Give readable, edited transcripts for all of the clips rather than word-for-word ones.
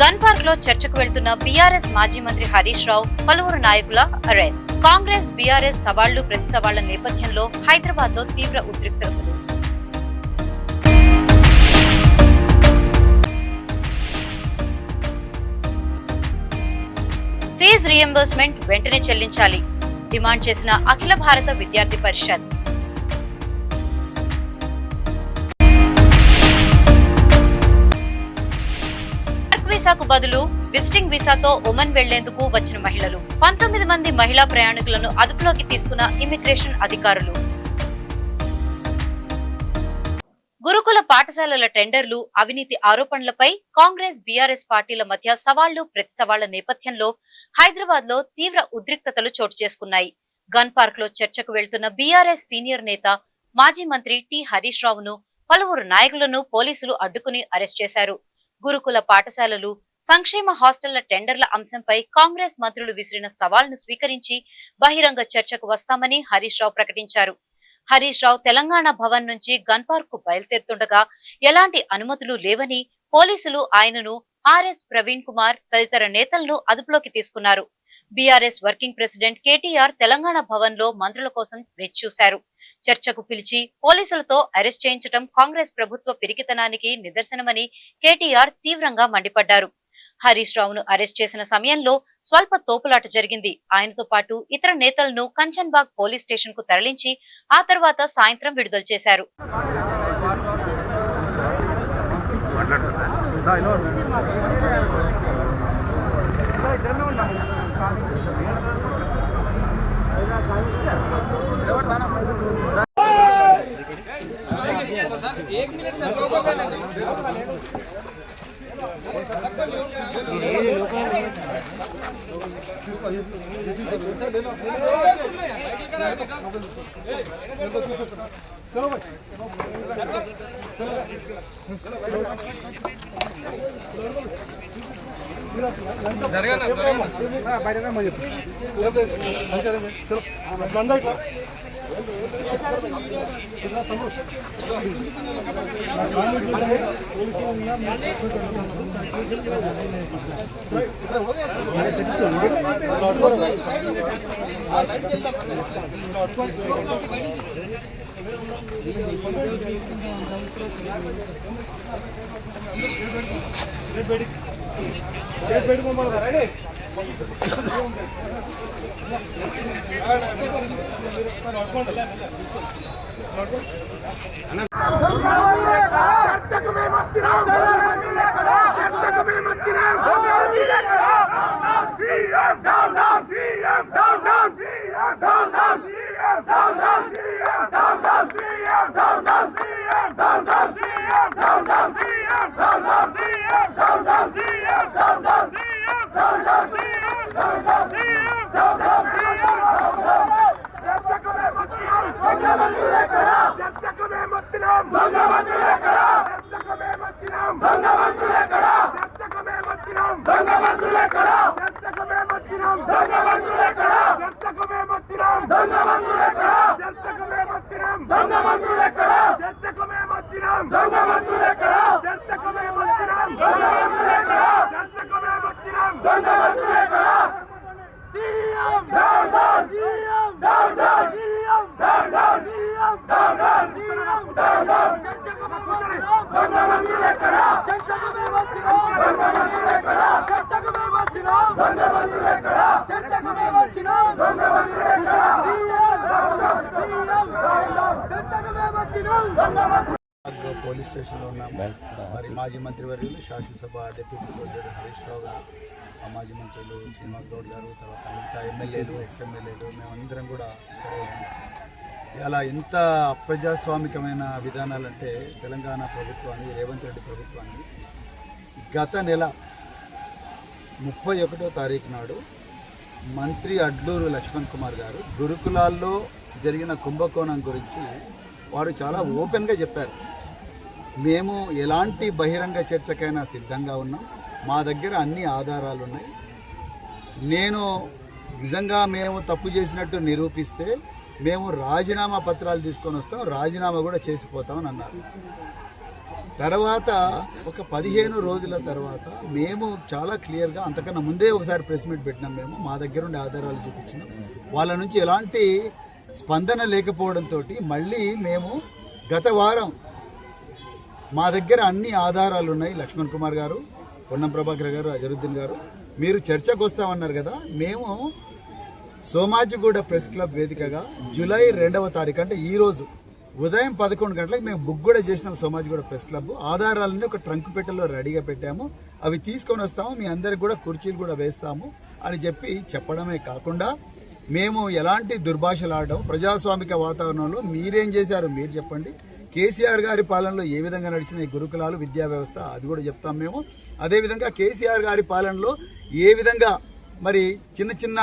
Gun park లో చర్చకు వెళ్తున్న బీఆర్ఎస్ మాజీ మంత్రి హరీష్ రావు, పలువురు నాయకుల అరెస్ట్. కాంగ్రెస్ బీఆర్ఎస్ సవాళ్లు ప్రతి సవాళ్ల నేపథ్యంలో హైదరాబాద్ లో తీవ్ర ఉద్రిక్తతలు. ఫీజు రీయింబర్స్మెంట్ వెంటనే చెల్లించాలి డిమాండ్ చేసిన అఖిల భారత విద్యార్థి పరిషత్. వీసాకు బదులు విజిటింగ్ వీసాతో ఒమన్ వెళ్లేందుకు వచ్చిన మహిళలు. 19 మంది మహిళా ప్రయాణికులను అదుపులోకి తీసుకున్న ఇమ్మిగ్రేషన్ అధికారులు. గురుకుల పాఠశాలల టెండర్లు, అవినీతి ఆరోపణలపై కాంగ్రెస్ బీఆర్ఎస్ పార్టీల మధ్య సవాళ్లు ప్రతి సవాళ్ల నేపథ్యంలో హైదరాబాద్ లో తీవ్ర ఉద్రిక్తతలు చోటు చేసుకున్నాయి. గన్ పార్క్ లో చర్చకు వెళ్తున్న బీఆర్ఎస్ సీనియర్ నేత మాజీ మంత్రి టి హరీష్ రావును, పలువురు నాయకులను పోలీసులు అడ్డుకుని అరెస్ట్ చేశారు. గురుకుల పాఠశాలలు, సంక్షేమ హాస్టళ్ల టెండర్ల అంశంపై కాంగ్రెస్ మంత్రులు విసిరిన సవాల్ను స్వీకరించి బహిరంగ చర్చకు వస్తామని హరీష్ రావు ప్రకటించారు. హరీష్ రావు తెలంగాణ భవన్ నుంచి గన్ పార్క్ కు బయలుదేరుతుండగా ఎలాంటి అనుమతులు లేవని పోలీసులు ఆయనను, ఆర్ఎస్ ప్రవీణ్ కుమార్ తదితర నేతలను అదుపులోకి తీసుకున్నారు. BRS working president KTR Telangana Bhavan లో మంత్రుల కోసం వేచిచూశారు. చర్చకు పిలిచి పోలీసులతో అరెస్ట్ చేయించడం కాంగ్రెస్ ప్రభుత్వ పిరికితనానికి నిదర్శనమని కేటీఆర్ తీవ్రంగా మండిపడ్డారు. హరీష్ రావును అరెస్ట్ చేసిన సమయంలో స్వల్ప తోపులాట జరిగింది. ఆయనతో పాటు ఇతర నేతలను కంచన్బాగ్ పోలీస్ స్టేషన్ కు తరలించి ఆ తర్వాత సాయంత్రం విడుదల చేశారు. चलो भाई बयटा मजे चलो अंदा పోలీస్ స్టేషన్లో ఉన్నాము. మరి మాజీ మంత్రివర్యులు, శాసనసభ డిప్యూటీ ప్రెసిడెంట్ హరీష్ రావు గారు, మాజీ మంత్రులు శ్రీనివాస్ గౌడ్ గారు, తర్వాత మిగతా ఎమ్మెల్యేలు, ఎక్స్ఎమ్మెల్యేలు, మేమందరం కూడా ఇలా ఎంత అప్రజాస్వామికమైన విధానాలంటే తెలంగాణ ప్రభుత్వాన్ని, రేవంత్ రెడ్డి ప్రభుత్వాన్ని గత నెల 31వ తారీఖు నాడు మంత్రి అడ్లూరు లక్ష్మణ్ కుమార్ గారు గురుకులాల్లో జరిగిన కుంభకోణం గురించి వారు చాలా ఓపెన్గా చెప్పారు. మేము ఎలాంటి బహిరంగ చర్చకైనా సిద్ధంగా ఉన్నాం, మా దగ్గర అన్ని ఆధారాలు ఉన్నాయి, నేను నిజంగా మేము తప్పు చేసినట్టు నిరూపిస్తే మేము రాజీనామా పత్రాలు తీసుకొని వస్తాం, రాజీనామా కూడా చేసిపోతామని అన్నారు. తర్వాత ఒక 15 రోజుల తర్వాత మేము చాలా క్లియర్గా, అంతకన్నా ముందే ఒకసారి ప్రెస్ మీట్ పెట్టినాం. మేము మా దగ్గర ఉండే ఆధారాలు చూపించినాం. వాళ్ళ నుంచి ఎలాంటి స్పందన లేకపోవడంతో మళ్ళీ మేము గత వారం మా దగ్గర అన్ని ఆధారాలు ఉన్నాయి. లక్ష్మణ్ కుమార్ గారు, పొన్నం ప్రభాకర్ గారు, అజరుద్దీన్ గారు, మీరు చర్చకు వస్తామన్నారు కదా. మేము సోమాజిగూడ ప్రెస్ క్లబ్ వేదికగా జూలై 2వ తారీఖు అంటే ఈరోజు ఉదయం 11 గంటలకు మేము బుక్ కూడా చేసినాం. సోమాజిగూడ ప్రెస్ క్లబ్ ఆధారాలని ఒక ట్రంక్ పెట్టెలో రెడీగా పెట్టాము. అవి తీసుకొని వస్తాము, మీ అందరికి కూడా కుర్చీలు కూడా వేస్తాము అని చెప్పడమే కాకుండా మేము ఎలాంటి దుర్భాషలు ఆడడం, ప్రజాస్వామిక వాతావరణంలో మీరేం చేశారు మీరు చెప్పండి. కేసీఆర్ గారి పాలనలో ఏ విధంగా నడిచిన ఈ గురుకులాలు, విద్యా వ్యవస్థ, అది కూడా చెప్తాం మేము. అదేవిధంగా కేసీఆర్ గారి పాలనలో ఏ విధంగా మరి చిన్న చిన్న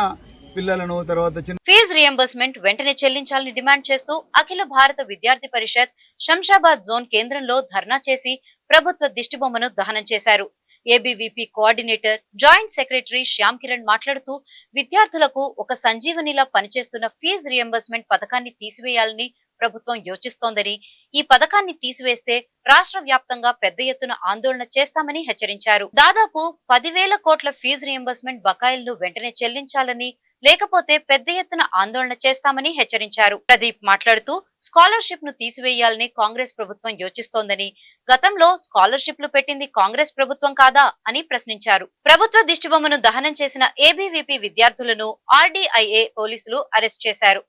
పిల్లలను, తర్వాత ఫీజు రియంబర్స్మెంట్ వెంటనే చెల్లించాలని డిమాండ్ చేస్తూ అఖిల భారత విద్యార్థి పరిషత్ శంషాబాద్ జోన్ కేంద్రంలో ధర్నా చేసి ప్రభుత్వ దిష్టిబొమ్మను దహనం చేశారు. ABVP coordinator joint secretary Shyam Kiran మాట్లాడుతూ విద్యార్థులకు ఒక సంజీవనిలా పనిచేస్తున్న ఫీజు రియంబర్స్మెంట్ పథకాన్ని తీసివేయాలని ప్రభుత్వం యోచిస్తోందని, ఈ పథకాన్ని తీసివేస్తే రాష్ట్ర వ్యాప్తంగా పెద్ద ఎత్తున ఆందోళన చేస్తామని హెచ్చరించారు. దాదాపు 10,000 కోట్ల ఫీజు రియంబర్స్మెంట్ బకాయిలను వెంటనే చెల్లించాలని, లేకపోతే పెద్ద ఎత్తున ఆందోళన చేస్తామని హెచ్చరించారు. ప్రదీప్ మాట్లాడుతూ స్కాలర్షిప్ ను తీసివేయాలని కాంగ్రెస్ ప్రభుత్వం యోచిస్తోందని, గతంలో స్కాలర్షిప్లు పెట్టింది కాంగ్రెస్ ప్రభుత్వం కాదా అని ప్రశ్నించారు. ప్రభుత్వ దిష్టిబొమ్మను దహనం చేసిన ఏబీవీపీ విద్యార్థులను ఆర్డీఐఏ పోలీసులు అరెస్ట్ చేశారు.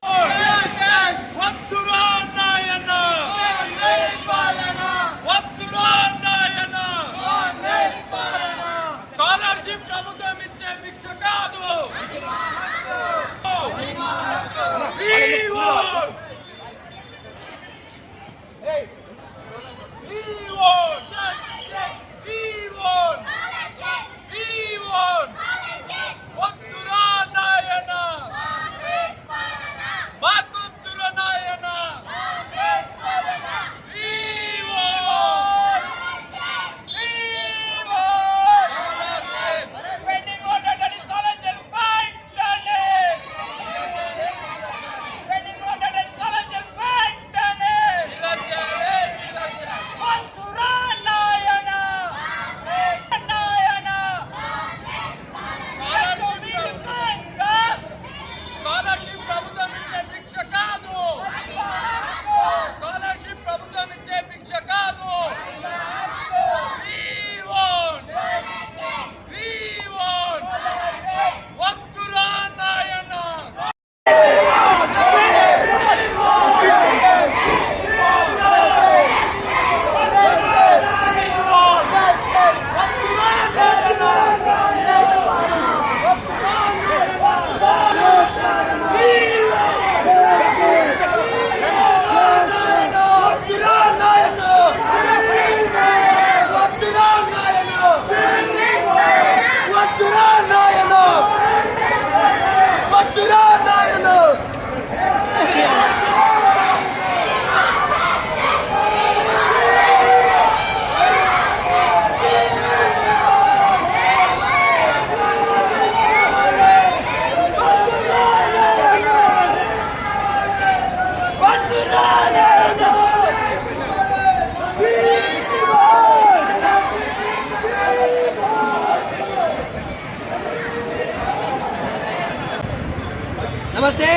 నమస్తే,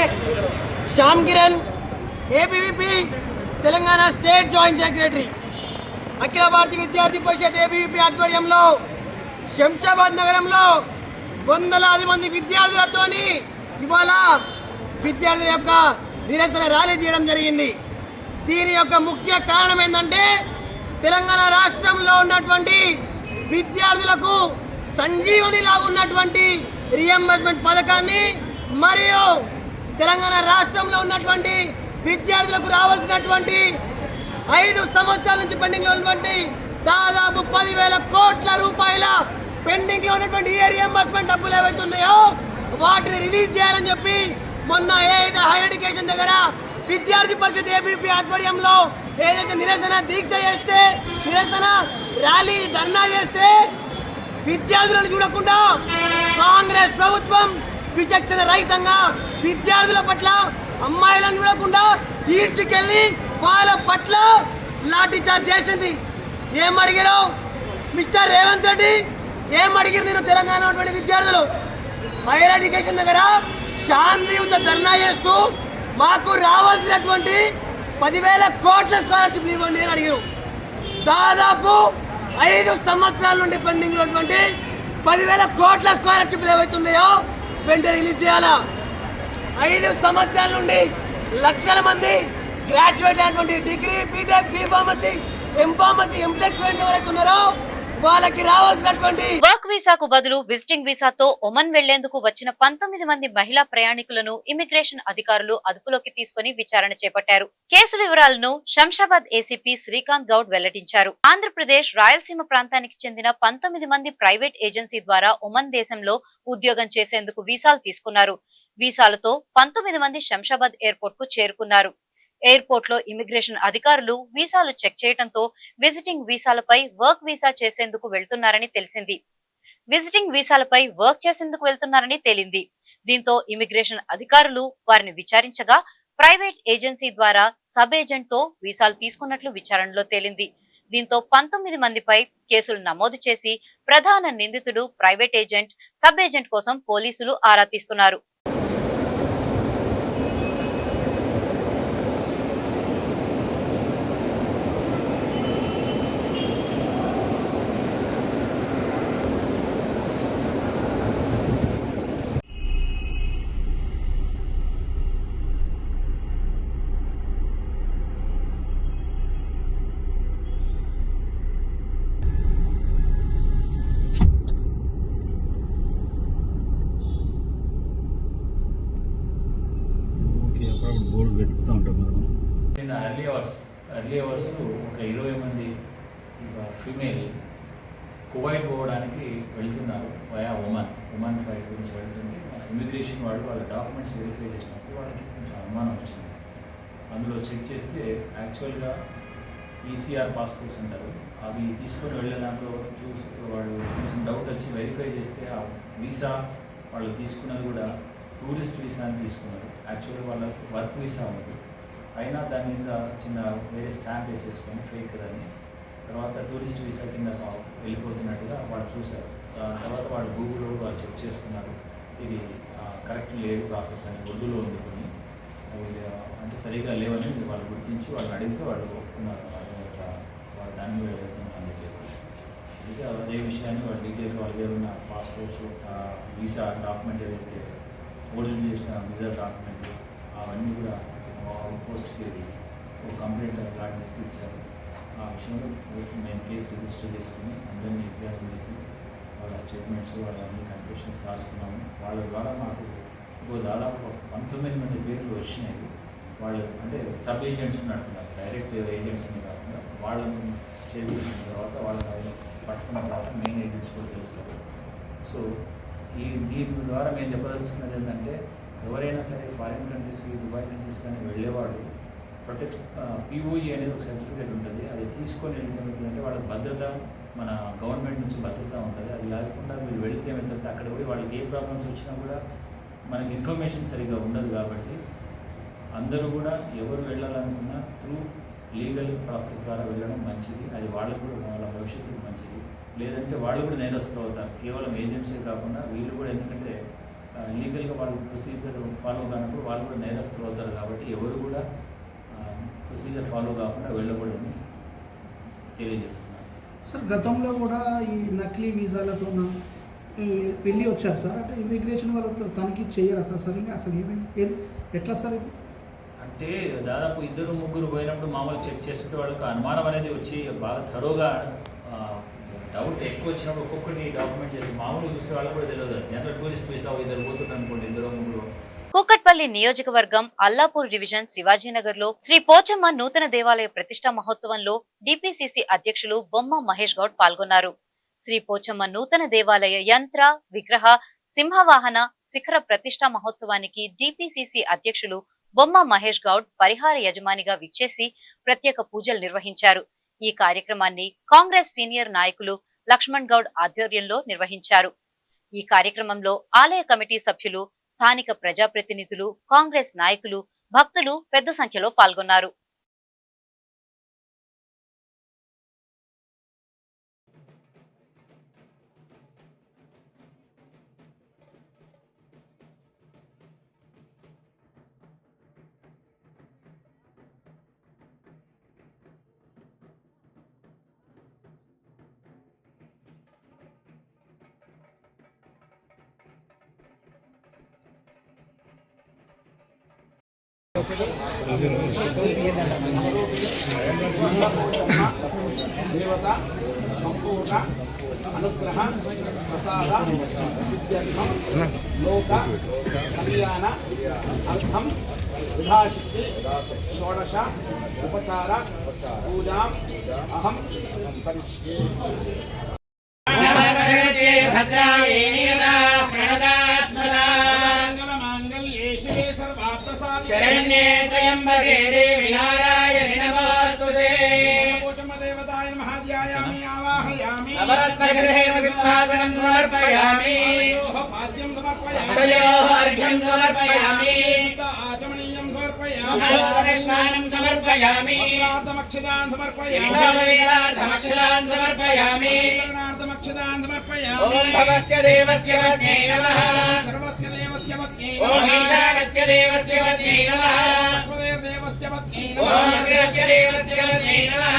Shyam Kiran, ABVP Telangana state joint secretary. Akhil Bharatiya Vidyarthi Parishad ABVP ఆధ్వర్యంలో శంషాబాద్ నగరంలో వందలాది మంది విద్యార్థులతోని ఇవాళ విద్యార్థుల యొక్క నిరసన ర్యాలీ చేయడం జరిగింది. దీని యొక్క ముఖ్య కారణం ఏంటంటే తెలంగాణ రాష్ట్రంలో ఉన్నటువంటి విద్యార్థులకు సంజీవనిలా ఉన్నటువంటి రియంబర్స్మెంట్ పథకాన్ని మరియు తెలంగాణ రాష్ట్రంలో ఉన్నటువంటి విద్యార్థులకు రావాల్సినటువంటి 5 సంవత్సరాల నుంచి పెండింగ్ లో ఉన్నటువంటి దాదాపు 10,000 కోట్ల రూపాయల పెండింగ్ లో ఉన్నటువంటి ఏ రియంబర్స్మెంట్ డబ్బులు ఏవైతే ఉన్నాయో వాటిని రిలీజ్ చేయాలని చెప్పి మొన్న ఏదైతే హైయర్ ఎడ్యుకేషన్ దగ్గర విద్యార్థి పరిషత్ ఏబీపీ ఆధ్వర్యంలో ఏదైతే నిరసన దీక్ష చేస్తే, నిరసన ర్యాలీ, ధర్నా చేస్తే విద్యార్థులను చూడకుండా కాంగ్రెస్ ప్రభుత్వం విచక్షణ రహితంగా విద్యార్థుల పట్ల, అమ్మాయిలను చూడకుండా ఈడ్చుకెళ్ళి వాళ్ళ పట్ల లాఠీ చార్జ్ చేసింది. ఏం అడిగారు మిస్టర్ రేవంత్ రెడ్డి? ఏం అడిగారు నేను తెలంగాణ ఉన్నటువంటి విద్యార్థులు? హైయర్ ఎడ్యుకేషన్ దగ్గర శాంతియుత ధర్నా చేస్తూ మాకు రావాల్సినటువంటి 10,000 కోట్ల స్కాలర్షిప్లు ఇవ్వండి అని అడిగారు. దాదాపు 5 సంవత్సరాల నుండి పెండింగ్ ఉన్నటువంటి 10,000 కోట్ల స్కాలర్షిప్లు ఏవైతున్నాయో వెంటనే రిలీజ్ చేయాలా. 5 సంవత్సరాల నుండి లక్షల మంది గ్రాడ్యుయేట్ అయినటువంటి degree, B Tech, B pharmacy, M pharmacy, M Tech student ఎవరైతే ఉన్నారో వాళ్ళకి రావాల్సినటువంటి వర్క్ వీసాకు బదులు విజిటింగ్ వీసాతో ఒమన్ వెళ్లేందుకు వచ్చిన 19 మంది మహిళా ప్రయాణికులను ఇమిగ్రేషన్ అధికారులు అదుపులోకి తీసుకుని విచారణ చేపట్టారు. కేసు వివరాలను శంషాబాద్ ఏసీపీ శ్రీకాంత్ గౌడ్ వెల్లడించారు. ఆంధ్రప్రదేశ్ రాయలసీమ ప్రాంతానికి చెందిన 19 మంది ప్రైవేట్ ఏజెన్సీ ద్వారా ఒమన్ దేశంలో ఉద్యోగం చేసేందుకు వీసాలు తీసుకున్నారు. వీసాలతో 19 మంది శంషాబాద్ ఎయిర్పోర్ట్ కు చేరుకున్నారు. ఎయిర్పోర్ట్ లో ఇమిగ్రేషన్ అధికారులు వీసాలు చెక్ చేయడంతో విజిటింగ్ వీసాలపై వర్క్ వీసా చేసేందుకు వెళ్తున్నారని తెలిసింది. విజిటింగ్ వీసాలపై వర్క్ చేసేందుకు వెళ్తున్నారని తేలింది. దీంతో ఇమిగ్రేషన్ అధికారులు వారిని విచారించగా ప్రైవేట్ ఏజెన్సీ ద్వారా సబ్ ఏజెంట్ తో వీసాలు తీసుకున్నట్లు విచారణలో తేలింది. దీంతో 19 మందిపై కేసులు నమోదు చేసి ప్రధాన నిందితుడు ప్రైవేట్ ఏజెంట్, సబ్ ఏజెంట్ కోసం పోలీసులు ఆరా తీస్తున్నారు. బోర్డు వెతుకుతూ ఉంటాం మనం. నిన్న ఎర్లీ అవర్స్ ఒక 20 మంది ఫీమేల్ కువైట్ పోవడానికి వెళ్తున్నారు వయా ఉమాన్ ఫ్లైట్ గురించి వెళ్తుంది. ఇమిగ్రేషన్ వాళ్ళు వాళ్ళ డాక్యుమెంట్స్ వెరిఫై చేసినప్పుడు వాళ్ళకి కొంచెం అనుమానం వచ్చింది. అందులో చెక్ చేస్తే యాక్చువల్గా ఈసీఆర్ పాస్పోర్ట్స్ అంటారు, అవి తీసుకొని వెళ్ళే దాంట్లో చూసి వాళ్ళు కొంచెం డౌట్ వచ్చి వెరిఫై చేస్తే ఆ వీసా వాళ్ళు తీసుకున్నది కూడా టూరిస్ట్ వీసా అని తీసుకున్నారు. యాక్చువల్గా వాళ్ళ వర్క్ వీసా ఉంది, అయినా దాని మీద చిన్న వేరే స్టాంప్ వేసేసుకొని ఫేక్ అని తర్వాత టూరిస్ట్ వీసా కింద వెళ్ళిపోతున్నట్టుగా వాళ్ళు చూశారు. తర్వాత వాళ్ళు గూగుల్లో వాళ్ళు చెక్ చేసుకున్నారు, ఇది కరెక్ట్ లేదు ప్రాసెస్ అని ఉర్దూలో ఉంది కొన్ని, అవి అంటే సరిగ్గా లేవని వాళ్ళు గుర్తించి వాళ్ళని అడిగితే వాళ్ళు ఒప్పుకున్నారు. వాళ్ళు దాని మీద వెళ్తున్నాం అని చెప్పేసి అయితే అదే విషయాన్ని వాళ్ళు డీటెయిల్గా వాళ్ళ దగ్గర ఉన్న పాస్పోర్ట్స్, వీసా డాక్యుమెంట్ ఏదైతే ఒరిజినల్ చేసిన వీసా డాక్యుమెంట్ అవన్నీ కూడా అవుట్ పోస్ట్కి ఒక కంప్లైంట్ లాంచ్ చేసి ఇచ్చారు. ఆ విషయంలో మేము కేసు రిజిస్టర్ చేసుకుని అందరినీ ఎగ్జామిన్ చేసి వాళ్ళ స్టేట్మెంట్స్ వాళ్ళ అన్ని కన్ఫెషన్స్ రాసుకున్నాము. వాళ్ళ ద్వారా మాకు దాదాపు 19 మంది పేర్లు వచ్చినాయి. వాళ్ళు అంటే సబ్ ఏజెంట్స్ ఉన్నట్టున్నారు, డైరెక్ట్ ఏజెంట్స్ అని కాకుండా వాళ్ళని చేసిన తర్వాత వాళ్ళని పట్టుకున్న తర్వాత మెయిన్ ఏజెంట్స్ కూడా తెలుస్తారు. సో దీని ద్వారా మేము చెప్పదలుచుకున్నది ఏంటంటే ఎవరైనా సరే ఫారిన్ కంట్రీస్కి, దుబాయ్ కంట్రీస్ కానీ వెళ్ళేవాడు పిఓఈ అనేది ఒక సర్టిఫికేట్ ఉంటుంది, అది తీసుకొని వెళ్తే ఏమవుతుందంటే వాళ్ళకి భద్రత, మన గవర్నమెంట్ నుంచి భద్రత ఉంటుంది. అది లేకుండా మీరు వెళితే ఏమవుతుందంటే అక్కడ పోయి వాళ్ళకి ఏ ప్రాబ్లమ్స్ వచ్చినా కూడా మనకి ఇన్ఫర్మేషన్ సరిగ్గా ఉండదు. కాబట్టి అందరూ కూడా ఎవరు వెళ్ళాలనుకున్నా త్రూ లీగల్ ప్రాసెస్ ద్వారా వెళ్ళడం మంచిది. అది వాళ్ళకు కూడా వాళ్ళ భవిష్యత్తుకు మంచిది. లేదంటే వాళ్ళు కూడా నేరస్తులు అవుతారు. కేవలం ఏజెన్సీ కాకుండా వీళ్ళు కూడా, ఎందుకంటే లీగల్గా వాళ్ళు ప్రొసీజర్ ఫాలో కానప్పుడు వాళ్ళు కూడా నేరస్తులు అవుతారు. కాబట్టి ఎవరు కూడా ప్రొసీజర్ ఫాలో కాకుండా వెళ్ళకూడదని తెలియజేస్తున్నారు. సార్ గతంలో కూడా ఈ నకిలీ వీసాలతో వెళ్ళి వచ్చారు సార్, అంటే ఇమిగ్రేషన్ వాళ్ళతో తనిఖీ చేయరా సార్ సరిగ్గా? అసలు ఏది ఎట్లా సార్ ఇది? అంటే దాదాపు 2-3 పోయినప్పుడు మామూలు చెక్ చేస్తుంటే వాళ్ళకి అనుమానం అనేది వచ్చి బాగా థరోగా డౌట్ ఎక్కువ వచ్చినప్పుడు ఒక్కొక్కటి డాక్యుమెంట్ చేసి మామూలు చూస్తే వాళ్ళకి కూడా తెలియదు. జనరల్ టూరిస్ట్ వీసా 2 పోతుంటారు అనుకోండి, 2-3. కూకట్పల్లి నియోజకవర్గం అల్లాపూర్ డివిజన్ శివాజీనగర్ లో శ్రీ పోచమ్మ నూతన దేవాలయ ప్రతిష్టా మహోత్సవంలో డిపిసిసి అధ్యక్షులు బొమ్మ మహేష్ గౌడ్ పాల్గొన్నారు. శ్రీ పోచమ్మ నూతన దేవాలయ యంత్ర, విగ్రహ, సింహవాహన శిఖర ప్రతిష్టా మహోత్సవానికి డిపిసిసి అధ్యక్షులు బొమ్మ మహేష్ గౌడ్ పరిహార యజమానిగా విచ్చేసి ప్రత్యేక పూజలు నిర్వహించారు. ఈ కార్యక్రమాన్ని కాంగ్రెస్ సీనియర్ నాయకులు లక్ష్మణ్ గౌడ్ ఆధ్వర్యంలో నిర్వహించారు. ఈ కార్యక్రమంలో ఆలయ కమిటీ సభ్యులు, స్థానిక ప్రజాప్రతినిధులు, కాంగ్రెస్ నాయకులు, భక్తులు పెద్ద సంఖ్యలో పాల్గొన్నారు. దేవత సంపూర్ణ అనుగ్రహ ప్రసాద సిద్ధ్యర్థం లోక కళ్యాణ అర్థం విధాశక్తి షోడశ ఉపచార పూజాం అహం కరిష్యే. శరణ్యే త్రయంబకే దేవి నారాయణి నమోస్తుతే. దేవతాయ మహాధ్యాయామి ఆవాహయామి. నవరత్నగృహేణ సింహాసనం సమర్పయామి. పాద్యం సమర్పయామి. తయోః అర్ఘ్యం సమర్పయామి. ఆచమనీయం సమర్పయామి. స్నానం సమర్పయామి. వస్త్రార్థమక్షదాన్ సమర్పయామి. విగ్రహార్థమక్షదాన్ సమర్పయామి. కరణార్థమక్షదాన్ సమర్పయామి. ఓం భవస్య దేవస్య పత్న్యై నమః. సర్వస్య దేవస్య పత్న్యై ఓం నమః. ఈశానస్య దేవస్య పత్న్యై నమః. దేవస్య పత్న్యై ఓం నమః. అగ్రస్య దేవస్య పత్న్యై నమః.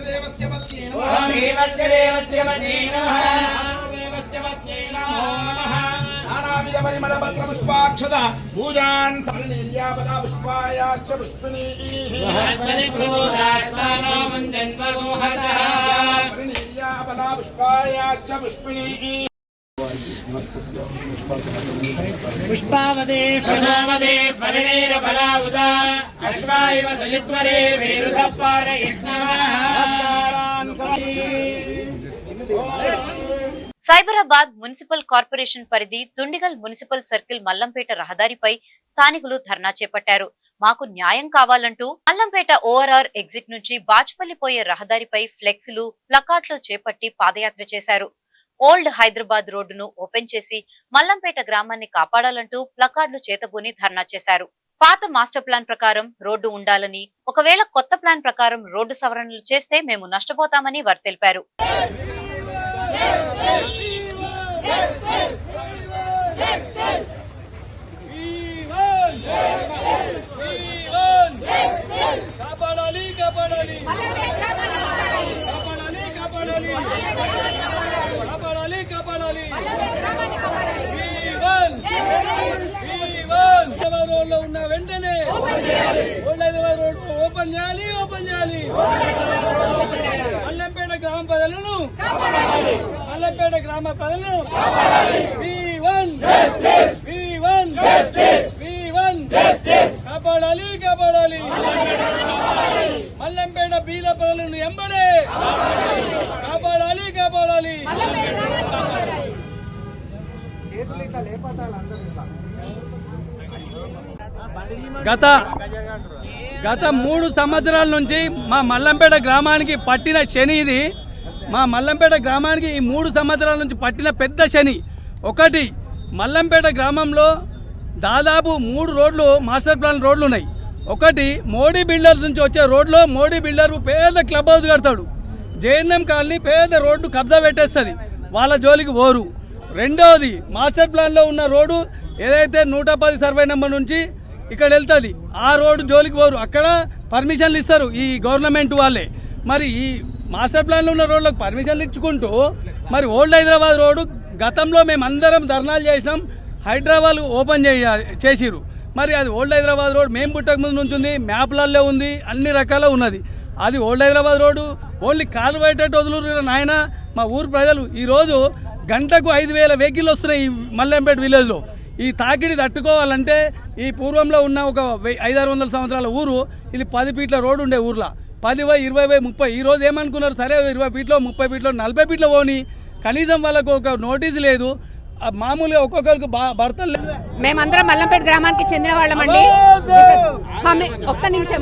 దేవస్య పత్న్యై నమః. ఓం భీమస్య దేవస్య పత్న్యై నమః. దేవస్య పత్న్యై నమో నమః. నానావిధ పరిమళ పత్ర పుష్పాక్షత పూజాన్ సమర్పయామి. పుష్పాయాశ్చ పుష్పిణీ బృహస్పతిర్భూతాస్తానో ముంజన్వగోహసః. పుష్పాయాశ్చ పుష్పిణీ పుష్పావదే ప్రసావదే పరిణీర బలావుదా అశ్వాయివ సయుత్వరే వేరుధప్పార సైబరాబాద్ మున్సిపల్ కార్పొరేషన్ పరిధి దుండిగల్ మున్సిపల్ సర్కిల్ మల్లంపేట రహదారిపై స్థానికులు ధర్నా చేపట్టారు. మాకు న్యాయం కావాలంటూ మల్లంపేట ఓఆర్ఆర్ ఎగ్జిట్ నుంచి బాచ్పల్లి పోయే రహదారిపై ఫ్లెక్సీలు ప్లకార్డులు చేపట్టి పాదయాత్ర చేశారు. ఓల్డ్ హైదరాబాద్ రోడ్డును ఓపెన్ చేసి మల్లంపేట గ్రామాన్ని కాపాడాలంటూ ప్లకార్డులు చేతబూని ధర్నా చేశారు. పాత మాస్టర్ ప్లాన్ ప్రకారం రోడ్డు ఉండాలని, ఒకవేళ కొత్త ప్లాన్ ప్రకారం రోడ్డు సవరణలు చేస్తే మేము నష్టపోతామని వారు తెలిపారు. రోడ్లో ఉన్న వెంటనే రోడ్డు ఓపెన్ చేయాలి. మల్లంపేట గ్రామ ప్రజలను కాపాడాలి. మల్లంపేట బీద ప్రజలను ఎంబడే కాపాడాలి. గత 3 సంవత్సరాల నుంచి మా మల్లంపేట గ్రామానికి పట్టిన శని ఇది. మా మల్లంపేట గ్రామానికి ఈ 3 సంవత్సరాల నుంచి పట్టిన పెద్ద శని. ఒకటి, మల్లంపేట గ్రామంలో దాదాపు 3 రోడ్లు మాస్టర్ ప్లాన్ రోడ్లు ఉన్నాయి. ఒకటి, మోడీ బిల్డర్స్ నుంచి వచ్చే రోడ్లో మోడీ బిల్డర్ పేద క్లబ్ హౌస్ కడతాడు. జేఎన్ఎం కాలనీ పేద రోడ్డు కబ్జా పెట్టేస్తుంది, వాళ్ళ జోలికి పోరు. రెండవది, మాస్టర్ ప్లాన్లో ఉన్న రోడ్డు ఏదైతే 110 సర్వే నెంబర్ నుంచి ఇక్కడ వెళ్తుంది, ఆ రోడ్డు జోలికి పోరు. అక్కడ పర్మిషన్లు ఇస్తారు ఈ గవర్నమెంట్ వాళ్ళే. మరి ఈ మాస్టర్ ప్లాన్లో ఉన్న రోడ్లకు పర్మిషన్లు ఇచ్చుకుంటూ మరి ఓల్డ్ హైదరాబాద్ రోడ్డు గతంలో మేమందరం ధర్నాలు చేసినాం, హైదరాబాద్ ఓపెన్ చేసిరు. మరి అది ఓల్డ్ హైదరాబాద్ రోడ్ మేము పుట్టక ముందు నుంచి ఉంది, మ్యాప్లలో ఉంది, అన్ని రకాల ఉన్నది. అది ఓల్డ్ హైదరాబాద్ రోడ్డు ఓన్లీ కాలు బయటట్టు వదులుతున్న నాయన మా ఊరు ప్రజలు. ఈరోజు గంటకు 5,000 వెహికల్ వస్తున్నాయి ఈ మల్లంపేట విలేజ్లో. ఈ తాకిడి తట్టుకోవాలంటే ఈ పూర్వంలో ఉన్న ఒక 500-600 సంవత్సరాల ఊరు, ఇది 10 ఫీట్ల రోడ్డు ఉండే ఊర్లో 10/20/30. ఈరోజు ఏమనుకున్నారు, సరే 20 ఫీట్లో 30 ఫీట్లో 40 ఫీట్లో పోని, కనీసం వాళ్ళకు ఒక నోటీస్ లేదు. మామూలుగా ఒక్కొక్కరికి భర్తలు. మేమందరం మల్లంపేట గ్రామానికి చెందిన వాళ్ళమండి. ఒక్క నిమిషం.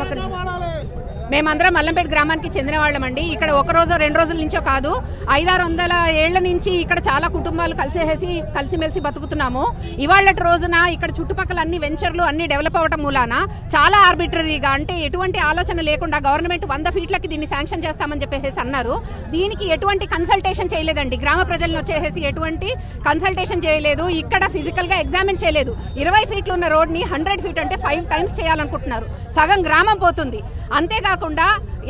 మేమందరం మల్లంపేట గ్రామానికి చెందిన వాళ్ళమండి. ఇక్కడ 1 రోజు 2 రోజుల నుంచో కాదు, 500-600 ఏళ్ల నుంచి ఇక్కడ చాలా కుటుంబాలు కలిసిమెలిసి బతుకుతున్నాము. ఇవాళటి రోజున ఇక్కడ చుట్టుపక్కల అన్ని వెంచర్లు అన్ని డెవలప్ అవ్వటం మూలాన చాలా ఆర్బిటరీగా, అంటే ఎటువంటి ఆలోచన లేకుండా గవర్నమెంట్ 100 ఫీట్లకి దీన్ని శాంక్షన్ చేస్తామని చెప్పేసి అన్నారు. దీనికి ఎటువంటి కన్సల్టేషన్ చేయలేదండి. గ్రామ ప్రజలను వచ్చేసి ఎటువంటి కన్సల్టేషన్ చేయలేదు. ఇక్కడ ఫిజికల్ గా ఎగ్జామిన్ చేయలేదు. 20 ఫీట్లు ఉన్న రోడ్ ని 100 ఫీట్ అంటే 5 టైమ్స్ చేయాలనుకుంటున్నారు. సగం గ్రామం పోతుంది. అంతేకాకుండా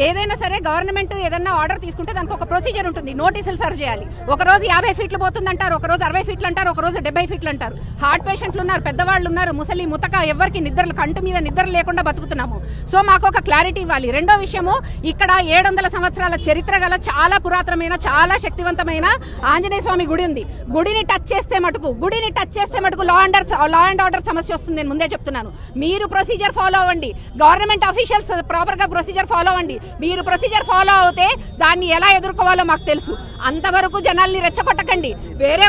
ఏదైనా సరే గవర్నమెంట్ ఏదైనా ఆర్డర్ తీసుకుంటే దానికి ఒక ప్రొసీజర్ ఉంటుంది. నోటీసులు సర్వ్ చేయాలి. ఒక రోజు రోజు 50 ఫీట్లు పోతుందంటారు, ఒక రోజు 60 ఫీట్లు అంటారు, ఒక రోజు 70 ఫీట్లు అంటారు. హార్ట్ పేషెంట్లు ఉన్నారు, పెద్దవాళ్ళు ఉన్నారు, ముసలి ముతక ఎవరికి నిద్రలు కంటి మీద నిద్ర లేకుండా బతుకుతున్నాము. సో మాకు ఒక క్లారిటీ ఇవ్వాలి. రెండో విషయము, ఇక్కడ 700 సంవత్సరాల చరిత్ర గల చాలా పురాతనమైన చాలా శక్తివంతమైన ఆంజనేయ స్వామి గుడి ఉంది. గుడిని టచ్ చేస్తే మటుకు లా అండ్ ఆర్డర్ సమస్య వస్తుంది. నేను ముందే చెప్తున్నాను. మీరు ప్రొసీజర్ ఫాలో అవ్వండి, గవర్నమెంట్ ఆఫీషియల్స్ ప్రాపర్గా ప్రొసీజర్ ఫాలో అవ్వండి. మీరు ప్రొసీజర్ ఫాలో అవుతే దాన్ని ఎలా ఎదుర్కోవాలో మాకు తెలుసు. అంతవరకు జనాల్ని రెచ్చగొట్టకండి. వేరే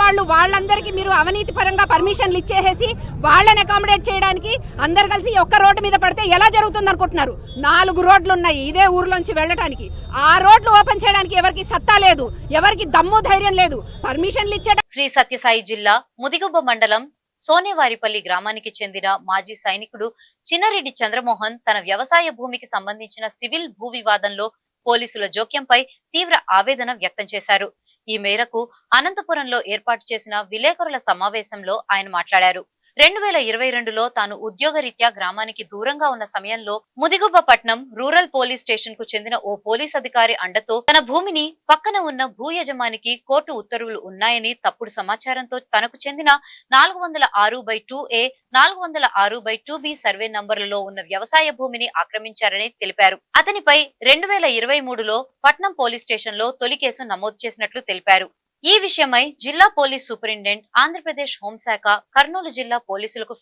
వాళ్ళు వాళ్ళందరికీ మీరు అవినీతి పరంగా పర్మిషన్లు ఇచ్చేసేసి వాళ్ళని అకామిడేట్ చేయడానికి అందరు కలిసి ఒక్క రోడ్డు మీద పడితే ఎలా జరుగుతుంది అనుకుంటున్నారు? 4 రోడ్లు ఉన్నాయి ఇదే ఊర్లోంచి వెళ్ళడానికి. ఆ రోడ్లు ఓపెన్ చేయడానికి ఎవరికి సత్తా లేదు, ఎవరికి దమ్ము ధైర్యం లేదు. పర్మిషన్లు ఇచ్చే శ్రీ సత్యసాయి జిల్లా ముదిగుబ్బ మండలం సోనేవారిపల్లి గ్రామానికి చెందిన మాజీ సైనికుడు చిన్నరెడ్డి చంద్రమోహన్ తన వ్యవసాయ భూమికి సంబంధించిన సివిల్ భూ వివాదంలో పోలీసుల జోక్యంపై తీవ్ర ఆవేదన వ్యక్తం చేశారు. ఈ మేరకు అనంతపురంలో ఏర్పాటు చేసిన విలేకరుల సమావేశంలో ఆయన మాట్లాడారు. 2022లో తాను ఉద్యోగరీత్యా గ్రామానికి దూరంగా ఉన్న సమయంలో ముదిగుబ్బ పట్నం రూరల్ పోలీస్ స్టేషన్ కు చెందిన ఓ పోలీస్ అధికారి అండతో తన భూమిని పక్కన ఉన్న భూ యజమానికి కోర్టు ఉత్తర్వులు ఉన్నాయని తప్పుడు సమాచారంతో తనకు చెందిన 406/2A 406/2B సర్వే నంబర్లలో ఉన్న వ్యవసాయ భూమిని ఆక్రమించారని తెలిపారు. అతనిపై 2023లో పట్నం పోలీస్ స్టేషన్ లో తొలి కేసు నమోదు చేసినట్లు తెలిపారు. ఈ విషయమై జిల్లా పోలీస్ సూపరింటెండెంట్, ఆంధ్రప్రదేశ్ హోంశాఖ, కర్నూలు జిల్లా పోలీసులకు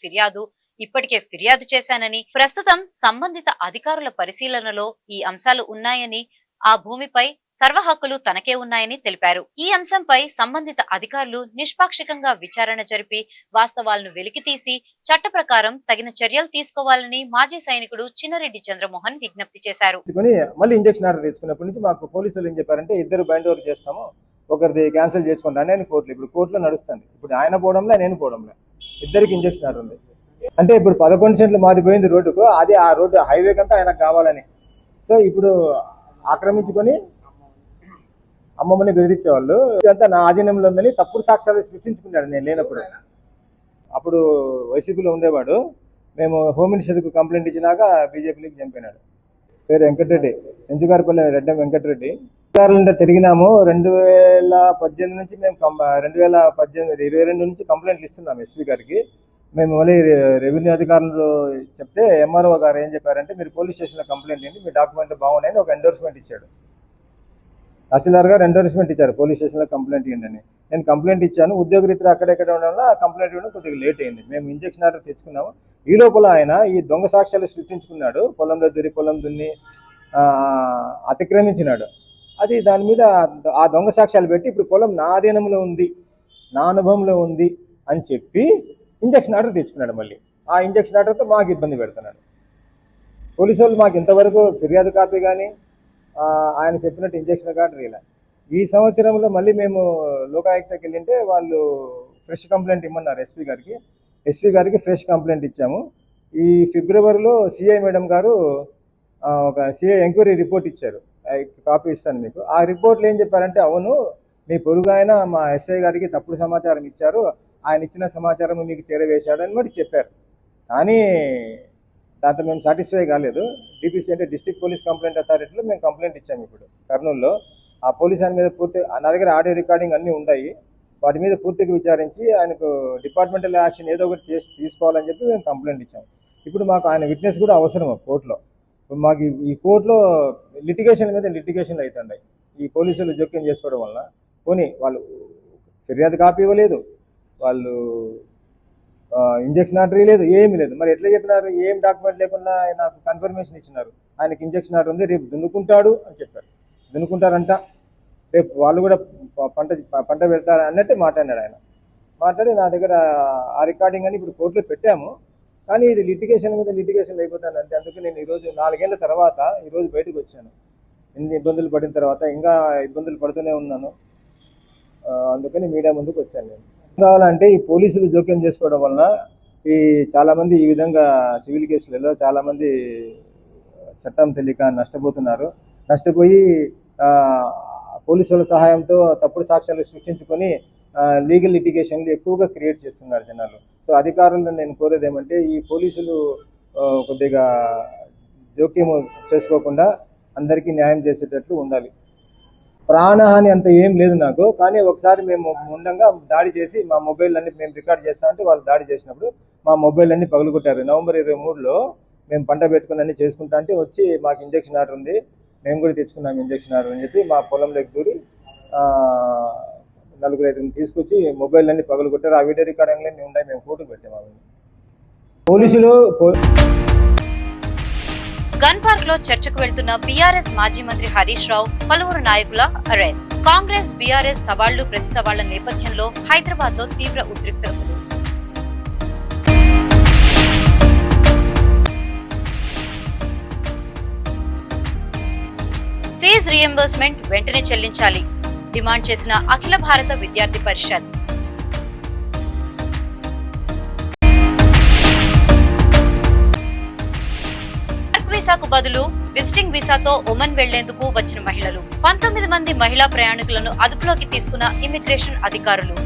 ఇప్పటికే ఫిర్యాదు చేశానని, ప్రస్తుతం సంబంధిత అధికారుల పరిశీలనలో ఈ అంశాలు ఉన్నాయని, ఆ భూమిపై సర్వ హక్కులు తనకే ఉన్నాయని తెలిపారు. ఈ అంశంపై సంబంధిత అధికారులు నిష్పాక్షికంగా విచారణ జరిపి వాస్తవాలను వెలికితీసి చట్ట ప్రకారం తగిన చర్యలు తీసుకోవాలని మాజీ సైనికుడు చిన్నరెడ్డి చంద్రమోహన్ విజ్ఞప్తి చేశారు. మళ్ళీ ఇంజక్షన్ ఆర్డర్ తెచ్చుకున్నప్పటి నుంచి మాకు పోలీసులు ఏం చెప్పారంటే, ఇద్దరు బైండ్ ఓవర్ చేస్తాము, ఒకరిది క్యాన్సిల్ చేసుకుంటాను అని కోర్టులో. ఇప్పుడు కోర్టులో నడుస్తుంది. ఇప్పుడు ఆయన పోవడంలో నేను పోవడంలో ఇద్దరికి ఇంజక్షన్ ఆర్డర్ ఉంది. అంటే ఇప్పుడు 11 సెంట్లు మాది పోయింది రోడ్డుకు, అది ఆ రోడ్డు హైవేకి అంతా ఆయనకు కావాలని. సో ఇప్పుడు ఆక్రమించుకొని అమ్మమ్మని బెదిరించేవాళ్ళు. ఇదంతా నా ఆధీనంలో ఉందని తప్పుడు సాక్ష్యాలు సృష్టించుకున్నాడు నేను లేనప్పుడు. అప్పుడు వైసీపీలో ఉండేవాడు. మేము హోమ్ మినిస్టర్కి కంప్లైంట్ ఇచ్చినాక బీజేపీలోకి చంపినాడు. పేరు వెంకటరెడ్డి, సెంచుగారిపల్లి రెడ్డం వెంకటరెడ్డి. అధికారులంటే తిరిగినాము. 2018 నుంచి మేము 2022 నుంచి కంప్లైంట్లు ఇస్తున్నాం ఎస్పీ గారికి. మేము మళ్ళీ రెవెన్యూ అధికారులు చెప్తే ఎంఆర్ఓ గారు ఏం చెప్పారంటే, మీరు పోలీస్ స్టేషన్లో కంప్లైంట్ ఇవ్వండి, మీ డాక్యుమెంట్ బాగున్నాయని ఒక ఎండోర్స్మెంట్ ఇచ్చాడు. తహసీల్దార్ గారు ఎండోర్స్మెంట్ ఇచ్చారు, పోలీస్ స్టేషన్లో కంప్లైంట్ ఇవ్వండి అని. నేను కంప్లైంట్ ఇచ్చాను. ఉద్యోగరీత్యా అక్కడెక్కడ ఉండడం వల్ల కంప్లైంట్ ఇవ్వడం కొద్దిగా లేట్ అయింది. మేము ఇంజక్షన్ ఆర్డర్ తెచ్చుకున్నాము. ఈ లోపల ఆయన ఈ దొంగ సాక్ష్యాలు సృష్టించుకున్నాడు. పొలంలో పొలం దున్ని అతిక్రమించినాడు. అది దాని మీద ఆ దొంగ సాక్ష్యాలు పెట్టి ఇప్పుడు పొలం నా ఆధీనంలో ఉంది, నా అనుభవంలో ఉంది అని చెప్పి ఇంజక్షన్ ఆర్డర్ తెచ్చుకున్నాడు. మళ్ళీ ఆ ఇంజక్షన్ ఆర్డర్తో మాకు ఇబ్బంది పెడుతున్నాడు. పోలీసు వాళ్ళు మాకు ఇంతవరకు ఫిర్యాదు కాపీ కానీ ఆయన చెప్పినట్టు ఇంజక్షన్ ఆర్డర్ ఇలా. ఈ సంవత్సరంలో మళ్ళీ మేము లోకాయుక్తకి వెళ్ళింటే వాళ్ళు ఫ్రెష్ కంప్లైంట్ ఇమ్మన్నారు ఎస్పీ గారికి ఫ్రెష్ కంప్లైంట్ ఇచ్చాము. ఈ ఫిబ్రవరిలో సిఐ మేడం గారు ఒక సిఐ ఎంక్వైరీ రిపోర్ట్ ఇచ్చారు. కాపీ ఇస్తాను మీకు. ఆ రిపోర్ట్లో ఏం చెప్పారంటే, అవును మీ పొరుగు ఆయన మా ఎస్ఐ గారికి తప్పుడు సమాచారం ఇచ్చారు, ఆయన ఇచ్చిన సమాచారం మీకు చేరవేశాడు అని మరి చెప్పారు. కానీ దాంతో మేము సాటిస్ఫై కాలేదు. డిపిసి అంటే డిస్ట్రిక్ట్ పోలీస్ కంప్లైంట్ అథారిటీలో మేము కంప్లైంట్ ఇచ్చాము ఇప్పుడు కర్నూలులో. ఆ పోలీస్ ఆయన మీద పూర్తి, నా దగ్గర ఆడియో రికార్డింగ్ అన్నీ ఉన్నాయి, వాటి మీద పూర్తిగా విచారించి ఆయనకు డిపార్ట్మెంటల్ యాక్షన్ ఏదో ఒకటి తీసుకోవాలని చెప్పి మేము కంప్లైంట్ ఇచ్చాము. ఇప్పుడు మాకు ఆయన విట్నెస్ కూడా అవసరం కోర్టులో. మాకు ఈ కోర్టులో లిటిగేషన్ మీద లిటిగేషన్లు అవుతున్నాయి ఈ పోలీసులు జోక్యం చేసుకోవడం వలన. పోనీ వాళ్ళు ఫిర్యాదు కాపీ ఇవ్వలేదు, వాళ్ళు ఇంజక్షన్ ఆర్డర్ లేదు, ఏమీ లేదు. మరి ఎట్లా చెప్పినారు? ఏం డాక్యుమెంట్ లేకుండా నాకు కన్ఫర్మేషన్ ఇచ్చినారు, ఆయనకి ఇంజక్షన్ ఆర్డర్ ఉంది, రేపు దున్నుకుంటాడు అని చెప్పారు. దున్నుకుంటారంట, రేపు వాళ్ళు కూడా పంట పెడతారు అన్నట్టే మాట్లాడాడు ఆయన. మాట్లాడి నా దగ్గర ఆ రికార్డింగ్ అని ఇప్పుడు కోర్టులో పెట్టాము. కానీ ఇది లిటిగేషన్ మీద లిటిగేషన్ అయిపోతాను అంటే, అందుకే నేను ఈరోజు 4 ఏళ్ల తర్వాత ఈరోజు బయటకు వచ్చాను. ఎన్ని ఇబ్బందులు పడిన తర్వాత ఇంకా ఇబ్బందులు పడుతూనే ఉన్నాను. అందుకని మీడియా ముందుకు వచ్చాను. నేను కావాలంటే ఈ పోలీసులు జోక్యం చేసుకోవడం వలన చాలామంది ఈ విధంగా సివిల్ కేసులలో చాలామంది చట్టం తెలియక నష్టపోయి పోలీసుల సహాయంతో తప్పుడు సాక్ష్యాలు సృష్టించుకొని లీగల్ లిటిగేషన్లు ఎక్కువగా క్రియేట్ చేస్తున్నారు జనాలు. సో అధికారులను నేను కోరేది ఏమంటే, ఈ పోలీసులు కొద్దిగా జోక్యం చేసుకోకుండా అందరికీ న్యాయం చేసేటట్లు ఉండాలి. ప్రాణహాని అంత ఏం లేదు నాకు. కానీ ఒకసారి మేము ఉండంగా దాడి చేసి మా మొబైల్ అన్ని మేము రికార్డ్ చేస్తా అంటే వాళ్ళు దాడి చేసినప్పుడు మా మొబైల్ అన్ని పగులుకొట్టారు. నవంబర్ 23లో మేము పంట పెట్టుకుని అన్ని చేసుకుంటా అంటే వచ్చి మాకు ఇంజక్షన్ ఆర్డర్ ఉంది, మేము కూడా తెచ్చుకున్నాం ఇంజక్షన్ ఆర్డర్ అని చెప్పి మా పొలంలోకి దూరి 4-5 తీసుకొచ్చి మొబైల్ అన్ని పగులుకొట్టారు. ఆ వీడియో రికార్డింగ్లన్నీ ఉన్నాయి, మేము ఫోటో పెట్టాము. పోలీసులు గన్ పార్క్ లో చర్చకు వెళ్తున్న బీఆర్ఎస్ మాజీ మంత్రి హరీష్ రావు, పలువురు నాయకుల అరెస్ట్. కాంగ్రెస్ బీఆర్ఎస్ సవాళ్లు ప్రతి సవాళ్ల నేపథ్యంలో హైదరాబాద్ లో తీవ్ర ఉద్రిక్తతలు. ఫీజు రియంబర్స్మెంట్ వెంటనే చెల్లించాలి డిమాండ్ చేసిన అఖిల భారత విద్యార్థి పరిషత్. వీసాకు బదులు విజిటింగ్ వీసాతో ఒమన్ వెళ్లేందుకు వచ్చిన మహిళలు. 19 మంది మహిళా ప్రయాణికులను అదుపులోకి తీసుకున్న ఇమిగ్రేషన్ అధికారులు.